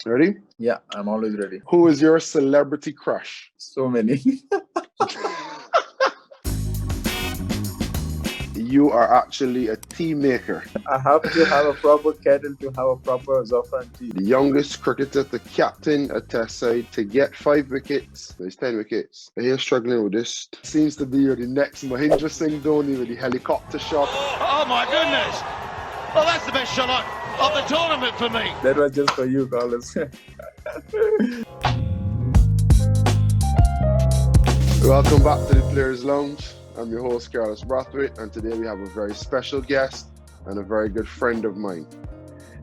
Ready? Yeah, I'm always ready. Who is your celebrity crush? So many. You are actually a tea maker. I have to have a proper kettle to have a proper Zafran tea. The youngest cricketer to captain a test side to get 5 wickets. There's 10 wickets. You're struggling with this. Seems to be the next Mahindra Singh Dhoni with the helicopter shot. Oh my goodness! Well, that's the best shot of the tournament for me. That was just for you, Carlos. Welcome back to the Players Lounge. I'm your host, Carlos Brathwaite, and today we have a very special guest and a very good friend of mine.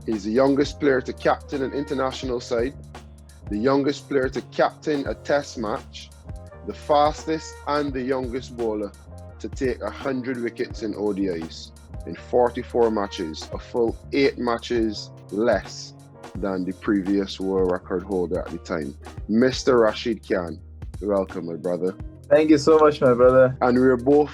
He's the youngest player to captain an international side, the youngest player to captain a test match, the fastest and the youngest bowler to take 100 wickets in ODIs in 44 matches, a full 8 matches less than the previous world record holder at the time, Mr. Rashid Khan. Welcome, my brother. Thank you so much, my brother. And we're both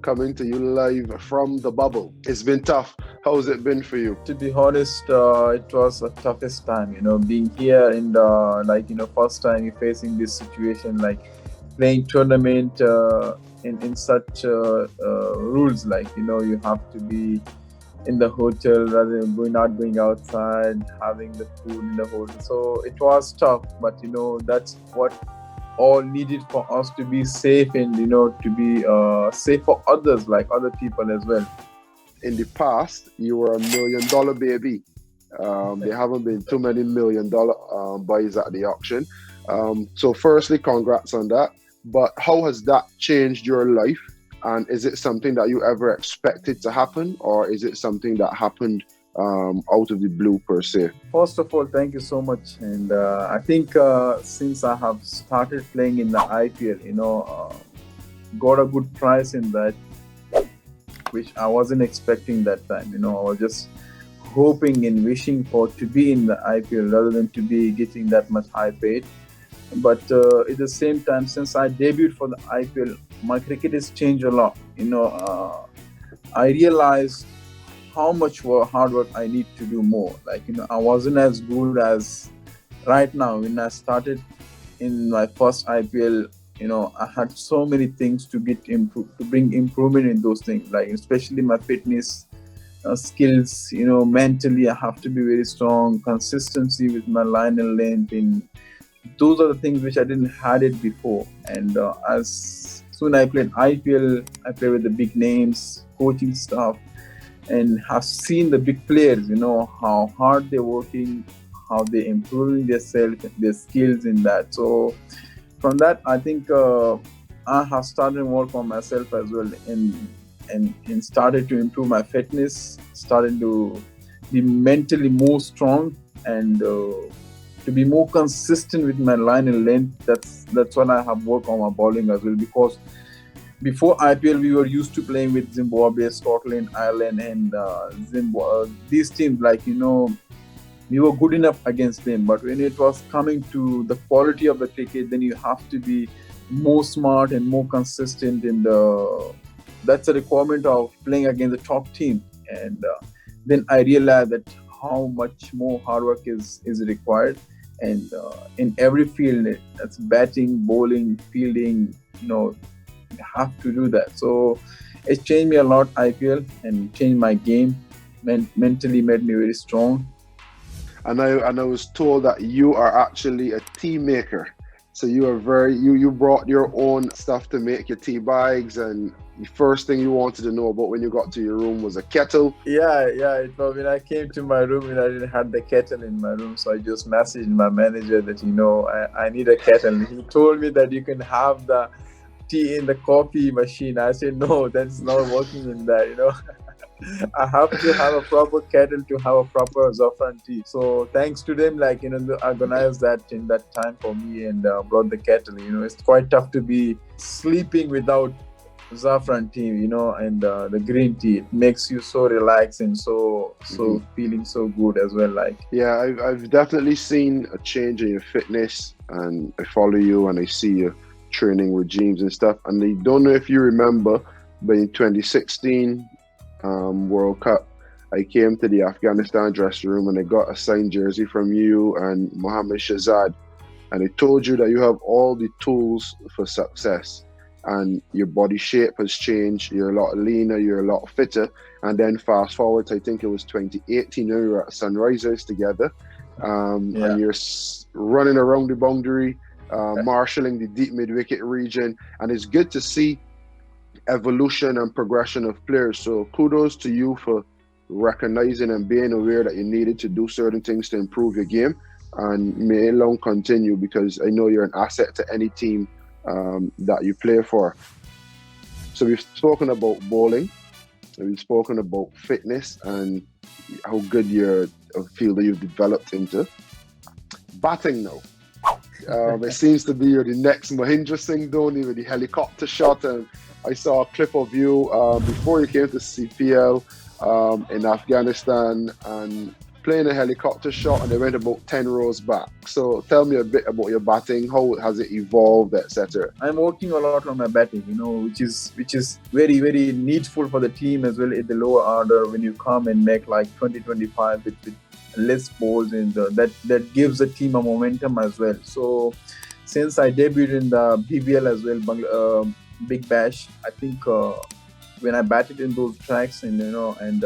coming to you live from the bubble. It's been tough. How's it been for you? To be honest, it was the toughest time, being here in the, first time you're facing this situation, like playing tournament in such rules, you have to be in the hotel rather than going outside, having the food in the hotel. So it was tough, but that's what all needed for us to be safe and to be safe for others, like other people as well. In the past, you were $1 million baby. There haven't been too many $1 million buys at the auction. So firstly, congrats on that. But how has that changed your life? And is it something that you ever expected to happen, or is it something that happened out of the blue per se? First of all, thank you so much. And I think since I have started playing in the IPL, got a good price in that, which I wasn't expecting that time. I was just hoping and wishing for to be in the IPL rather than to be getting that much high paid. But at the same time, since I debuted for the IPL, my cricket has changed a lot. I realized how much hard work I need to do more. I wasn't as good as right now. When I started in my first IPL, I had so many things to bring improvement in those things, like especially my fitness skills. Mentally I have to be very strong, consistency with my line and length, and those are the things which I didn't had it before. And as soon I played IPL, I played with the big names, coaching staff, and have seen the big players, how hard they're working, how they're improving themselves, their skills in that. So from that, I think I have started work on myself as well, and started to improve my fitness, started to be mentally more strong, and to be more consistent with my line and length. That's what I have worked on my bowling as well, because before IPL, we were used to playing with Zimbabwe, Scotland, Ireland, and Zimbabwe. These teams, we were good enough against them. But when it was coming to the quality of the cricket, then you have to be more smart and more consistent. And that's a requirement of playing against the top team. And then I realized that how much more hard work is required. And in every field, that's batting, bowling, fielding, you have to do that. So it changed me a lot, IPL, and changed my game, mentally made me very strong. And I was told that you are actually a tea maker. So you brought your own stuff to make your tea bags, and the first thing you wanted to know about when you got to your room was a kettle. Yeah. It was when I came to my room and I didn't have the kettle in my room, so I just messaged my manager that I need a kettle. He told me that you can have the tea in the coffee machine. I said no, that's not working in that. I have to have a proper kettle to have a proper Zafran tea. So thanks to them, they organized that in that time for me and brought the kettle. It's quite tough to be sleeping without Zafran tea, and the green tea. It makes you so relaxed and so feeling so good as well. Yeah, I've definitely seen a change in your fitness, and I follow you and I see your training regimes and stuff. And I don't know if you remember, but in 2016 World Cup, I came to the Afghanistan dressing room and I got a signed jersey from you and Mohammed Shahzad. And they told you that you have all the tools for success. And your body shape has changed. You're a lot leaner. You're a lot fitter. And then fast forward, I think it was 2018, when we were at Sunrisers together. And you're running around the boundary, marshalling the deep mid-wicket region. And it's good to see evolution and progression of players. So kudos to you for recognizing and being aware that you needed to do certain things to improve your game. And may it long continue, because I know you're an asset to any team that you play for. So we've spoken about bowling, we've spoken about fitness and how good you're a fielder you've developed into. Batting now. It seems to be you're the next Mahendra Singh Dhoni with the helicopter shot, and I saw a clip of you before you came to CPL in Afghanistan and playing a helicopter shot, and they went about 10 rows back. So tell me a bit about your batting, how has it evolved, etc. I'm working a lot on my batting, which is very, very needful for the team as well in the lower order. When you come and make like 20-25 with less balls, and that gives the team a momentum as well. So since I debuted in the BBL as well, Big Bash, I think when I batted in those tracks and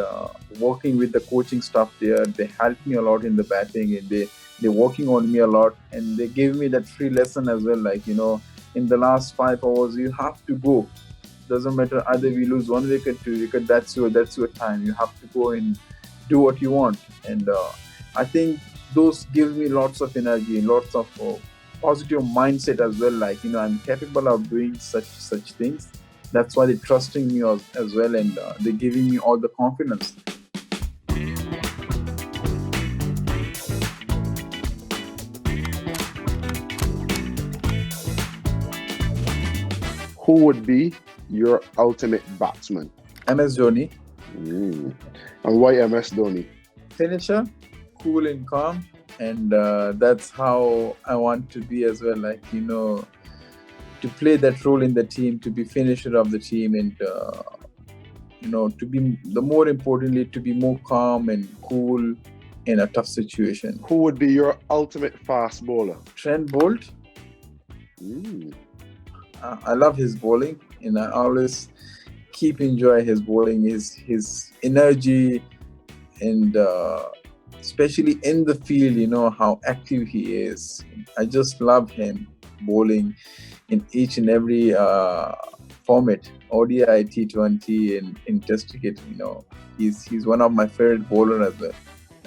working with the coaching staff there, they helped me a lot in the batting, and they're working on me a lot, and they gave me that free lesson as well. Like, in the last 5 hours, you have to go. Doesn't matter either we lose 1 wicket, 2 wicket. That's your time. You have to go and do what you want. And I think those give me lots of energy, lots of positive mindset as well. Like, I'm capable of doing such things. That's why they're trusting me as well, and they're giving me all the confidence. Who would be your ultimate batsman? MS Dhoni. And why MS Dhoni? Finisher, cool and calm, and that's how I want to be as well. Like, to play that role in the team, to be finisher of the team, and to be more importantly, to be more calm and cool in a tough situation. Who would be your ultimate fast bowler? Trent Bolt. I love his bowling, and I always keep enjoy his bowling, his energy, and especially in the field, how active he is. I just love him bowling in each and every format, ODI, T20, and in Test cricket. He's one of my favorite bowlers as well.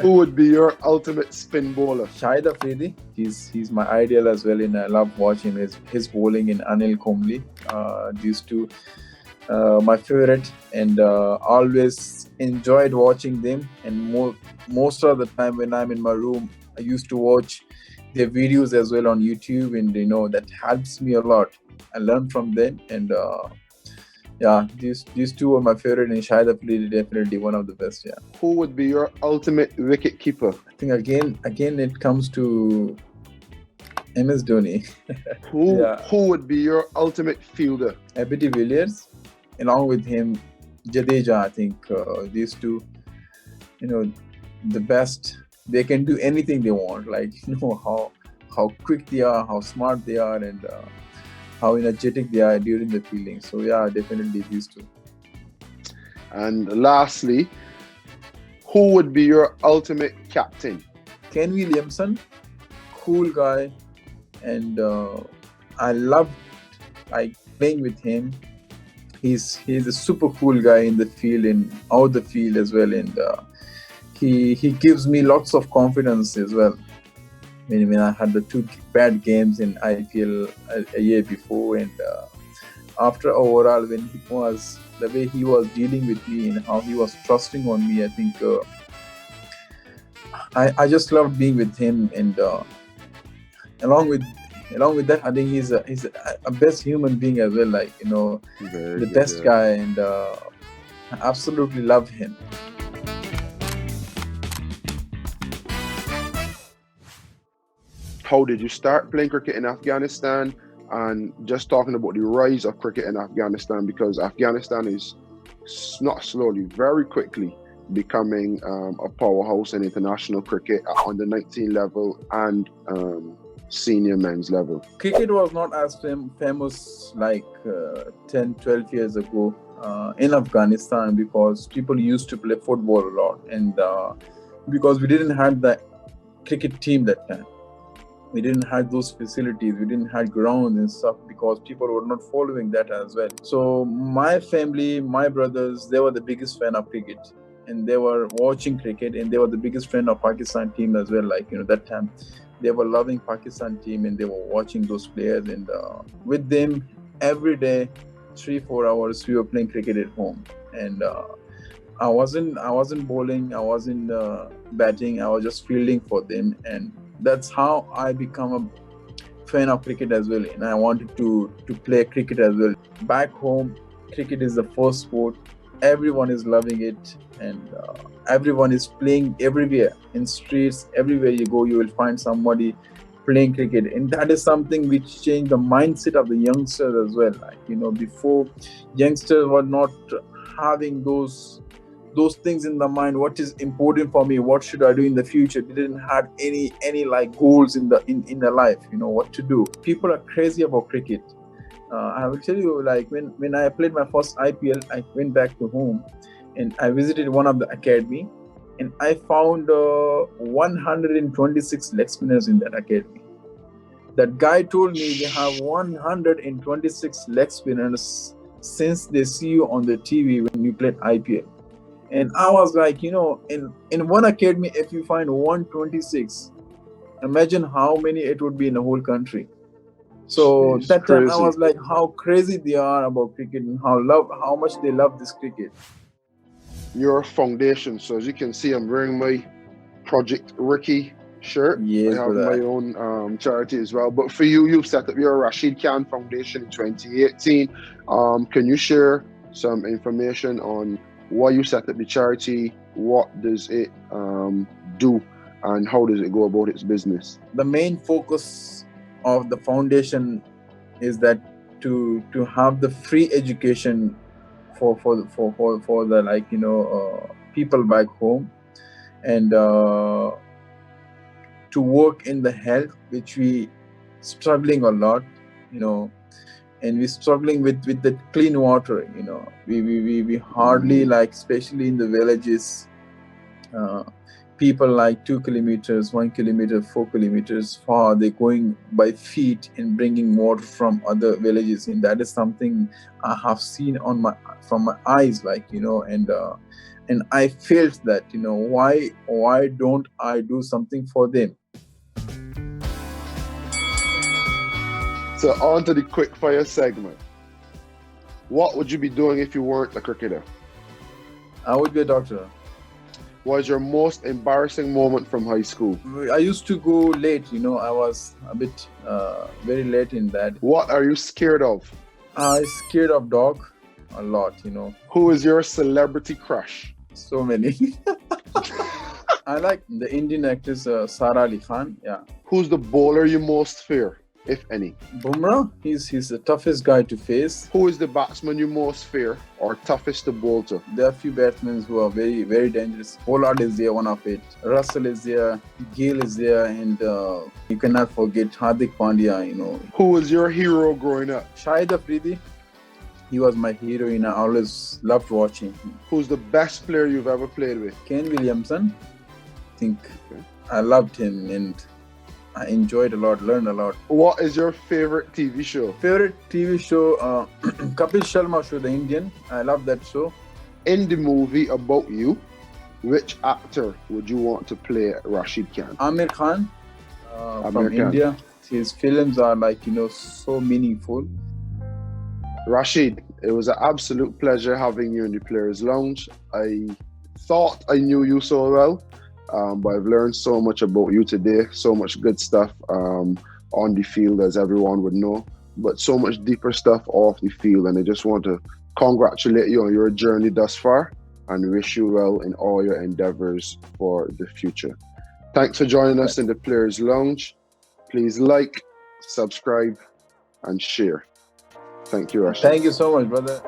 Who would be your ultimate spin bowler? Shahid Afridi. He's my ideal as well, and I love watching his bowling in Anil Kumble. These two, my favorite, and always enjoyed watching them. And most of the time when I'm in my room, I used to watch their videos as well on YouTube, and that helps me a lot. I learn from them, and these two are my favorite, and Shahid Afridi definitely one of the best. Yeah. Who would be your ultimate wicket keeper? I think again it comes to MS Dhoni. Who would be your ultimate fielder? Abby de Villiers, along with him, Jadeja. I think these two, the best. They can do anything they want. Like, how quick they are, how smart they are, and how energetic they are during the fielding. So yeah, definitely these two. And lastly, who would be your ultimate captain? Kane Williamson, cool guy, and I love playing with him. He's a super cool guy in the field and out the field as well, and he gives me lots of confidence as well. When I had the 2 bad games in IPL a year before, and after overall, when the way he was dealing with me and how he was trusting on me, I think I just loved being with him, and along with that, I think he's a best human being as well. Like, the best guy, and I absolutely love him. How did you start playing cricket in Afghanistan? And just talking about the rise of cricket in Afghanistan, because Afghanistan is not slowly, very quickly becoming a powerhouse in international cricket at under 19 level and senior men's level. Cricket was not as famous like 10, 12 years ago in Afghanistan, because people used to play football a lot, and because we didn't have the cricket team that time. We didn't have those facilities, we didn't have grounds and stuff, because people were not following that as well. So my family, my brothers, they were the biggest fan of cricket, and they were watching cricket, and they were the biggest fan of Pakistan team as well. Like, that time they were loving Pakistan team, and they were watching those players, and with them every day 3-4 hours we were playing cricket at home. And I wasn't bowling, I wasn't batting, I was just fielding for them, and that's how I become a fan of cricket as well. And I wanted to play cricket as well. Back home, cricket is the first sport. Everyone is loving it, and everyone is playing everywhere. In streets, everywhere you go, you will find somebody playing cricket. And that is something which changed the mindset of the youngsters as well. Like, before, youngsters were not having those things in the mind. What is important for me? What should I do in the future? They didn't have any like goals in their life. What to do. People are crazy about cricket. I will tell you, like when I played my first IPL, I went back to home and I visited one of the academy, and I found 126 leg spinners in that academy. That guy told me they have 126 leg spinners since they see you on the TV when you played IPL. And I was like, in one academy, if you find 126, imagine how many it would be in the whole country. So It's that crazy. time I was like, how crazy they are about cricket, and how much they love this cricket. Your foundation. So as you can see, I'm wearing my Project Ricky shirt. Yes, I have brother. my own charity as well. But for you, you've set up your Rashid Khan Foundation in 2018. Can you share some information on why you set up the charity? What does it do, and how does it go about its business? The main focus of the foundation is that to have the free education for the people back home, and to work in the health, which we struggling a lot, and we're struggling with the clean water. We hardly, like, especially in the villages, people like 2 kilometers, 1 kilometer, 4 kilometers far, they're going by feet and bringing water from other villages. And that is something I have seen from my eyes, and I felt that, why don't I do something for them? So on to the quick fire segment. What would you be doing if you weren't a cricketer? I would be a doctor. What is your most embarrassing moment from high school? I used to go late, I was a bit very late in that. What are you scared of? I scared of dog a lot, Who is your celebrity crush? So many. I like the Indian actress Sara Ali Khan. Yeah. Who's the bowler you most fear, if any? Bumrah, he's the toughest guy to face. Who is the batsman you most fear or toughest to bowl to? There are few batsmen who are very, very dangerous. Pollard is there, one of it. Russell is there. Gill is there, and you cannot forget Hardik Pandya. Who was your hero growing up? Shahid Afridi, he was my hero, I always loved watching him. Who's the best player you've ever played with? Kane Williamson, I think I loved him, and I enjoyed a lot, learned a lot. What is your favorite TV show? Favorite TV show, Kapil Sharma show, the Indian. I love that show. In the movie about you, which actor would you want to play Rashid Khan? Amir Khan Amir from Khan. India. His films are so meaningful. Rashid, it was an absolute pleasure having you in the Players Lounge. I thought I knew you so well, but I've learned so much about you today, so much good stuff on the field, as everyone would know, but so much deeper stuff off the field. And I just want to congratulate you on your journey thus far and wish you well in all your endeavors for the future. Thanks for joining us in the Players Lounge. Please like, subscribe, and share. Thank you, Rashid. Thank you so much, brother.